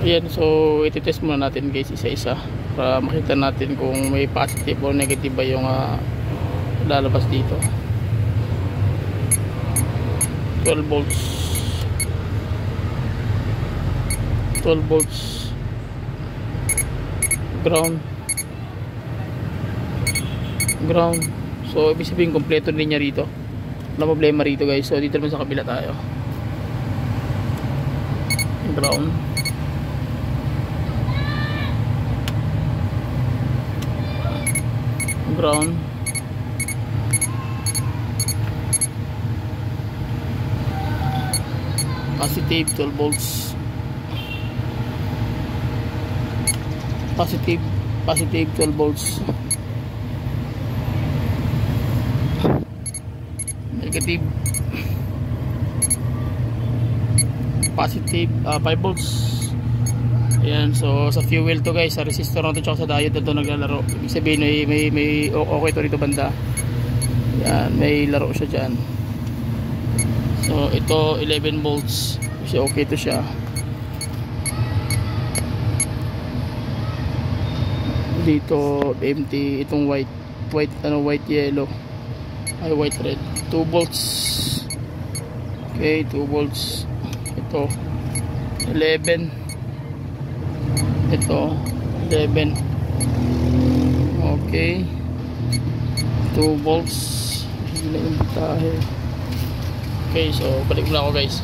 Ayan, so ititest muna natin guys isa-isa para makita natin kung may positive or negative ba yung lalabas dito. 12 volts 12 volts ground. So ibig sabihin kompleto din niya rito, wala problema rito guys. So dito naman sa kabila tayo, ground, positive 12 volts, positive 12 volts, negative positive 5 volts. Ayan, so sa fuel to guys, sa resistor na to tsaka sa diode na to naglalaro. Ibig sabihin may okay to rito banda. Ayan, may laro siya dyan. So ito 11 volts kasi okay to siya. Dito empty, itong white yellow ay white red, 2 volts. Okay, 2 volts. Ito 11, ito 11. Okay, 2 volts. Hindi na yung bitahe. Okay, so balik muna ako guys.